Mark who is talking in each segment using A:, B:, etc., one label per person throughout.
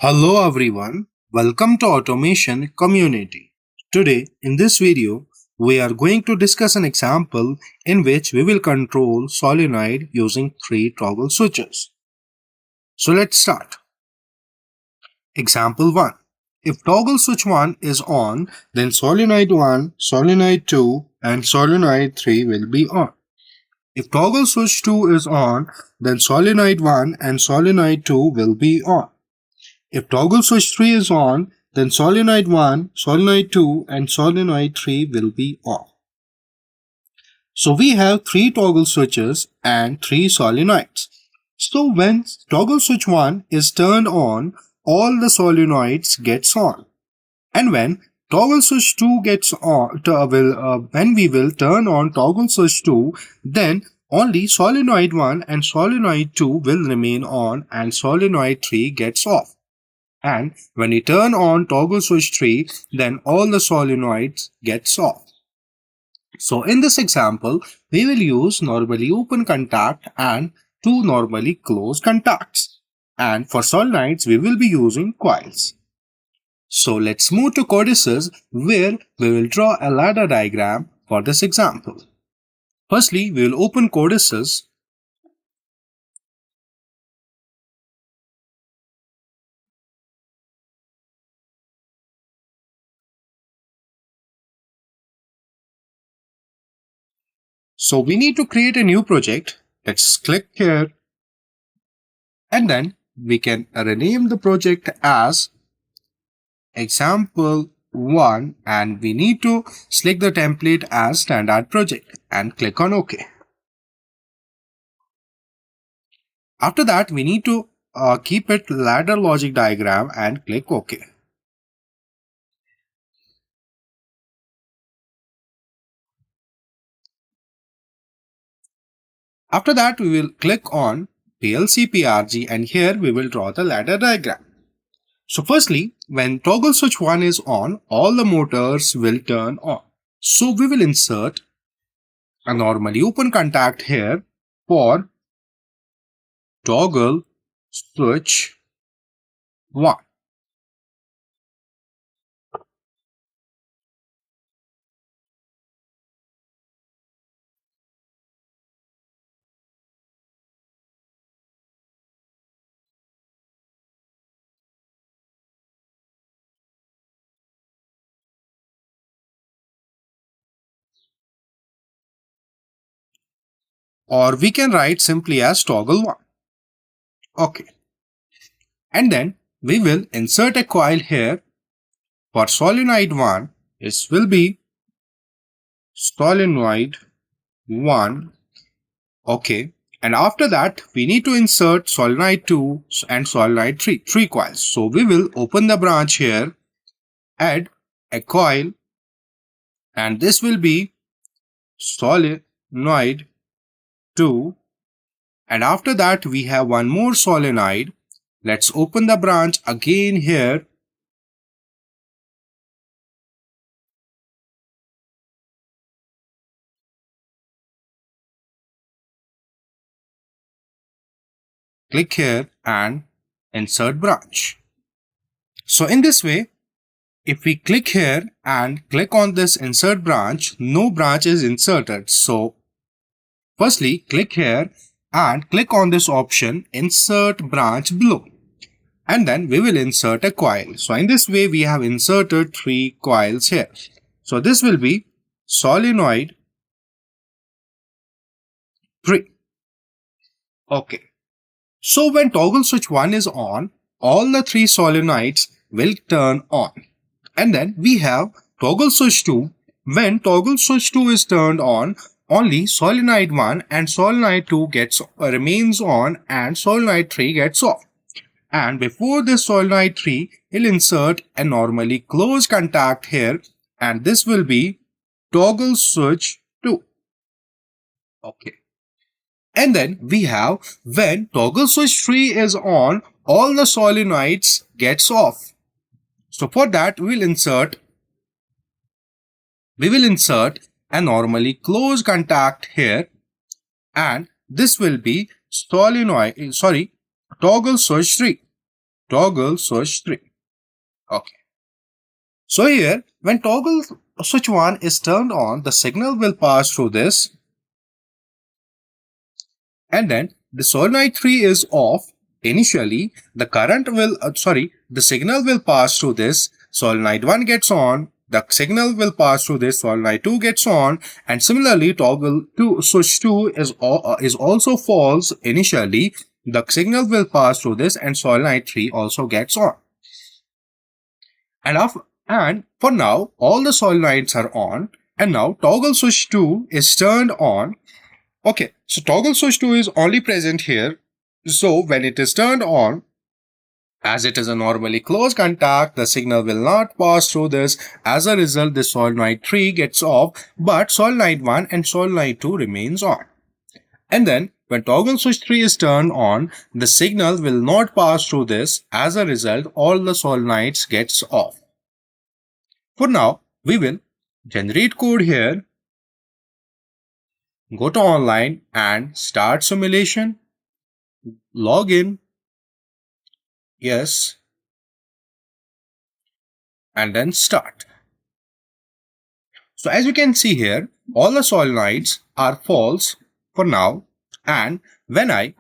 A: Hello everyone, welcome to Automation Community. Today in this video, we are going to discuss an example in which we will control solenoid using 3 toggle switches. So let's start. Example 1. If toggle switch 1 is on, then solenoid 1, solenoid 2 and solenoid 3 will be on. If toggle switch 2 is on, then solenoid 1 and solenoid 2 will be on. If toggle switch 3 is on, then solenoid 1, solenoid 2 and solenoid 3 will be off. So we have 3 toggle switches and 3 solenoids. So when toggle switch 1 is turned on, all the solenoids gets on. And when toggle switch 2 gets on, when we will turn on toggle switch 2, then only solenoid 1 and solenoid 2 will remain on and solenoid 3 gets off. And when we turn on toggle switch 3, then all the solenoids gets off. So in this example, we will use normally open contact and 2 normally closed contacts. And for solenoids, we will be using coils. So let's move to CODESYS, where we will draw a ladder diagram for this example. Firstly, we will open CODESYS. So we need to create a new project. Let's click here. And then we can rename the project as example 1 and we need to select the template as standard project and click on OK. After that, we need to keep it ladder logic diagram and click OK. After that, we will click on PLC PRG and here we will draw the ladder diagram. So firstly, when toggle switch 1 is on, all the motors will turn on. So we will insert a normally open contact here for toggle switch 1. Or we can write simply as toggle 1. Okay. And then we will insert a coil here. For solenoid 1, this will be solenoid 1. Okay. And after that, we need to insert solenoid 2 and solenoid 3 coils. So we will open the branch here, add a coil, and this will be solenoid 2. And after that, we have one more solenoid. Let's open the branch again here. Click here and insert branch. So in this way, if we click here and click on this insert branch, no branch is inserted. So firstly, click here and click on this option, insert branch below. And then we will insert a coil. So in this way, we have inserted 3 coils here. So this will be solenoid 3. Okay. So when toggle switch 1 is on, all the 3 solenoids will turn on. And then we have toggle switch 2. When toggle switch 2 is turned on, only solenoid 1 and solenoid 2 remains on and solenoid 3 gets off. And before this solenoid 3, we'll insert a normally closed contact here and this will be toggle switch 2. Okay. And then we have when toggle switch 3 is on, all the solenoids gets off. So for that, we will insert a normally closed contact here and this will be toggle switch 3. toggle switch 3. Okay. So here, when toggle switch 1 is turned on, the signal will pass through this, and then the solenoid 3 is off. Initially, the current will, the signal will pass through this, solenoid 1 gets on, the signal will pass through this, solenoid 2 gets on, and similarly toggle switch 2 is also false. Initially, the signal will pass through this and solenoid 3 also gets on. And for now, all the solenoids are on, and now toggle switch 2 is turned on. Okay, so toggle switch 2 is only present here. So when it is turned on, as it is a normally closed contact, the signal will not pass through this. As a result, the solenoid 3 gets off, but solenoid 1 and solenoid 2 remains on. And then when toggle switch 3 is turned on, the signal will not pass through this. As a result, all the solenoids gets off. For now, we will generate code here, go to online and start simulation, log in, yes, and then start. So as you can see here, all the solenoids are false for now, and when I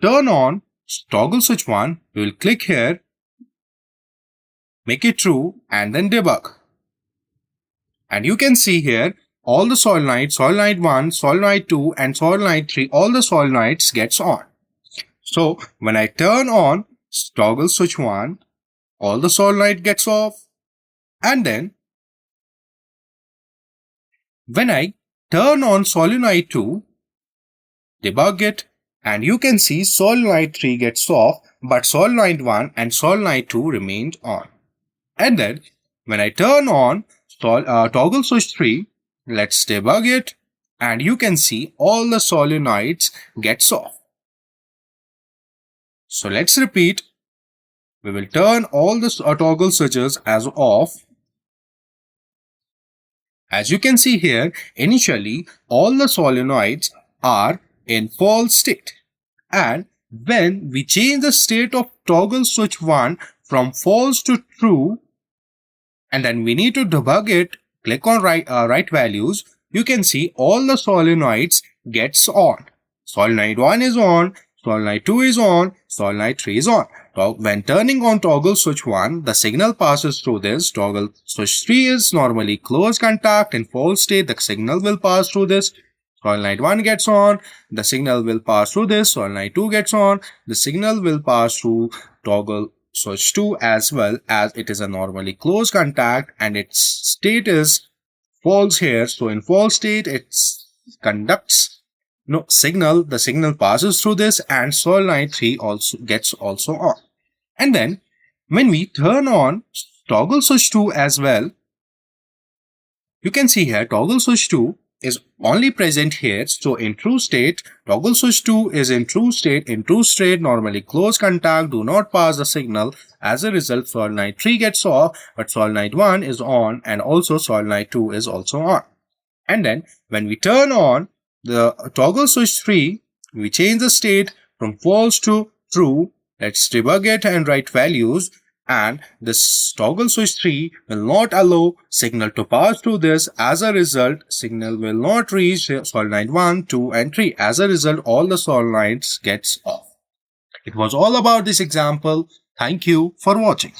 A: turn on toggle switch 1, we will click here, make it true, and then debug. And you can see here, all the solenoids, solenoid 1, solenoid 2, and solenoid 3, all the solenoids gets on. So when I turn on toggle switch 1, all the solenoid gets off, and then when I turn on solenoid 2, debug it, and you can see solenoid 3 gets off, but solenoid 1 and solenoid 2 remained on. And then when I turn on toggle switch 3, let's debug it, and you can see all the solenoids gets off. So let's repeat. We will turn all the toggle switches as off. As you can see here, initially all the solenoids are in false state, and when we change the state of toggle switch 1 from false to true, and then we need to debug it, click on write values, you can see all the solenoids gets on. Solenoid 1 is on, solenoid 2 is on, solenoid 3 is on. When turning on toggle switch 1, the signal passes through this. Toggle switch 3 is normally closed contact in false state, the signal will pass through this. Solenoid 1 gets on, the signal will pass through this. Solenoid 2 gets on, the signal will pass through toggle switch 2 as well, as it is a normally closed contact and its state is false here. So in false state, it conducts no signal, the signal passes through this, and solenoid 3 also gets on. And then when we turn on toggle switch 2 as well, you can see here toggle switch 2 is only present here. So in true state, toggle switch 2 is in true state. In true state, normally closed contact, do not pass the signal. As a result, solenoid 3 gets off, but solenoid 1 is on, and also solenoid 2 is also on. And then when we turn on the toggle switch 3, we change the state from false to true. Let's debug it and write values, and this toggle switch 3 will not allow signal to pass through this. As a result, signal will not reach solenoid 1, 2, and 3. As a result, all the solenoids gets off. It was all about this example. Thank you for watching.